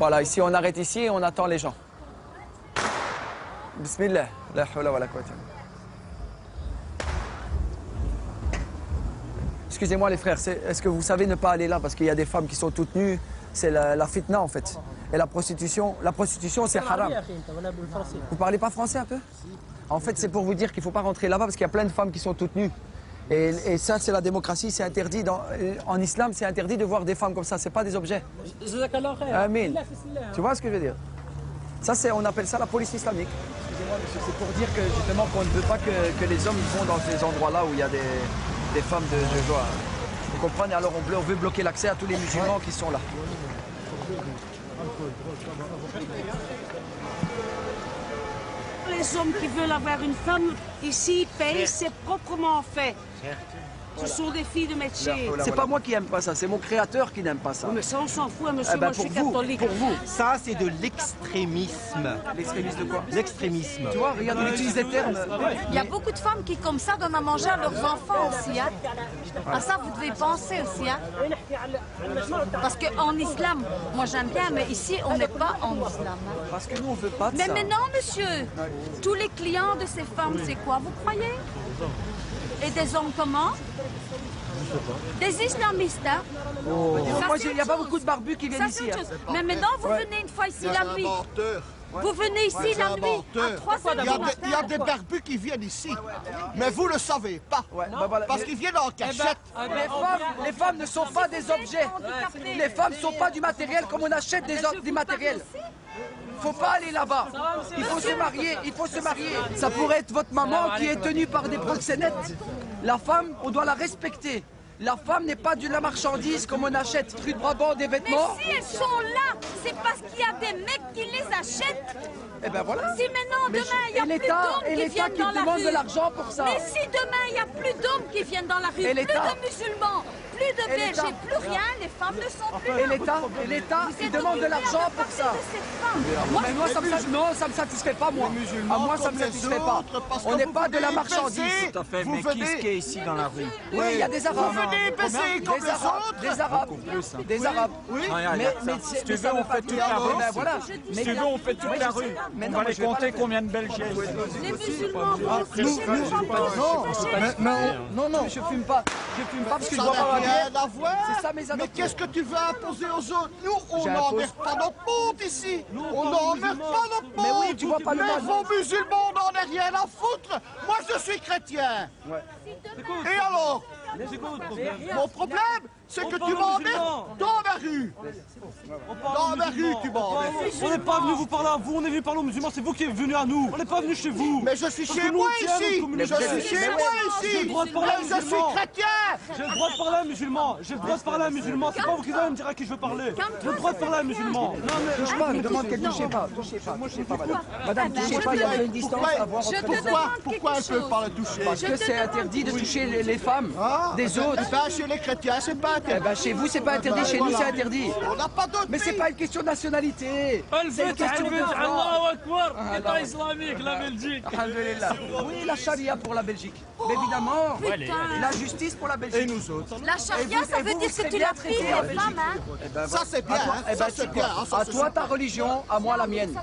Voilà, ici, on arrête ici et on attend les gens. Bismillah. La hawla wa la quwwata. Excusez-moi les frères, est-ce que vous savez ne pas aller là parce qu'il y a des femmes qui sont toutes nues, c'est la fitna en fait. Et la prostitution c'est haram. Vous parlez pas français un peu? En fait c'est pour vous dire qu'il ne faut pas rentrer là-bas parce qu'il y a plein de femmes qui sont toutes nues. Et ça c'est la démocratie, c'est interdit. En islam c'est interdit de voir des femmes comme ça, c'est pas des objets. Amen. Tu vois ce que je veux dire? Ça on appelle ça la police islamique. Excusez-moi monsieur, c'est pour dire que justement qu'on ne veut pas que les hommes vont dans ces endroits-là où il y a des femmes de joie. Vous comprenez? Alors on veut bloquer l'accès à tous les musulmans qui sont là. Les hommes qui veulent avoir une femme ici payent, c'est proprement fait. Ce sont des filles de métier. C'est pas moi qui aime pas ça, c'est mon créateur qui n'aime pas ça. Mais ça, on s'en fout, monsieur, moi je suis catholique. Pour vous. Ça, c'est de l'extrémisme. L'extrémisme de quoi? L'extrémisme. Tu vois, regarde, on utilise des termes. Il y a beaucoup de femmes qui, comme ça, donnent à manger à leurs enfants aussi. Hein. À ça, vous devez penser aussi. Hein. Parce qu'en islam, moi j'aime bien, mais ici, on n'est pas en islam. Hein. Parce que nous, on veut pas de ça. Mais non, monsieur. Tous les clients de ces femmes, c'est quoi, vous croyez? Et des hommes comment? Des islamistes, hein? Oh. Moi, il n'y a pas beaucoup de barbus qui viennent ici. Hein. Mais maintenant, vous venez une fois ici la nuit. Vous venez ici la nuit, à 3 heures du matin. Il y a des barbus qui viennent ici, mais vous ne le savez pas, parce qu'ils viennent en cachette. Les femmes ne sont pas des objets. Les femmes ne sont pas du matériel comme on achète du matériel. Il ne faut pas aller là-bas. Il faut se marier, il faut se marier. Ça pourrait être votre maman qui est tenue par des proxénètes. La femme, on doit la respecter. La femme n'est pas de la marchandise comme on achète rue de Brabant des vêtements. Mais si elles sont là, c'est parce qu'il y a des mecs qui les achètent. Eh ben voilà. Si maintenant, demain, il n'y a plus d'hommes qui viennent dans la rue. De l'argent pour ça. Mais si demain, il n'y a plus d'hommes qui viennent dans la rue, plus de musulmans, plus de bergers, plus rien, les femmes ne sont plus là. Et l'État, il demande de l'argent pour ça. Moi, ça me satisfait pas, moi. Moi, ça me satisfait pas. On n'est pas de la marchandise. Tout à fait, mais qui est ici dans la rue? Oui, il y a des Arabes. Vous venez baiser comme les autres. Des Arabes. Des Arabes. Oui. Mais si tu veux, on fait toute la rue. Si tu veux, on fait toute la rue. On va les compter combien de Belges. Les musulmans, non, je fume pas. Je fume pas parce que je dois pas rien à voir. C'est ça mes Mais adoptés. qu'est-ce que tu veux imposer aux autres? Nous, on n'emmerde pas notre monde ici. On n'emmerde pas notre monde. Mais oui, tu vois pas le mal. Vos musulmans n'en ont rien à foutre. Moi, je suis chrétien. Et alors? Mon problème, c'est que tu m'emmerdes dans ma rue. Dans ma rue, tu m'emmerdes. On n'est pas venu vous parler à vous, on est venu parler aux musulmans, c'est vous qui êtes venu à nous. On n'est pas venu chez vous. Mais je suis chez moi ici. Je suis chez moi ici. J'ai le droit de parler à un Je suis musulman. chrétien. J'ai le droit de parler à un musulman. J'ai le droit de parler à un musulman. C'est pas vous qui allez me dire à qui je veux parler. J'ai le droit de parler à un musulman. Touche pas, je demande qu'elle touche pas. Touchez pas, madame. Madame, touchez pas, il y a une distance à avoir entre vous. Pourquoi elle peut pas le toucher? Parce que c'est interdit de toucher les femmes des autres. Ben, chez les chrétiens, c'est pas interdit. Eh ben, chez vous, c'est pas interdit, chez nous, c'est interdit. On n'a pas d'autre Mais c'est pays. pas une question de nationalité. C'est une question de droit. Allahu Akbar, État islamique, la Belgique. Alhamdulillah. Oui, la charia pour la Belgique. Évidemment. La justice pour la Belgique. Et nous autres. La charia, ça veut dire que tu la prives les femmes, hein? Ça, c'est bien. Ça, c'est bien. À toi ta religion, à moi la mienne.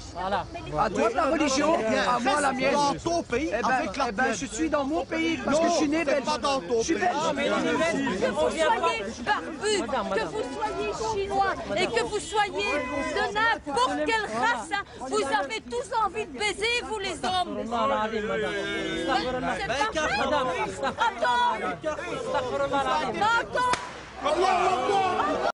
À toi ta religion, à moi la mienne. Dans ton pays, avec la ben, je suis dans mon pays parce que je suis né belge. pas dans ton Je suis belge. Que vous soyez barbu, que vous soyez chinois et que vous soyez de n'importe quelle race, hein, vous avez tous envie de baiser, vous les hommes. C'est pas vrai. Attends. Attends.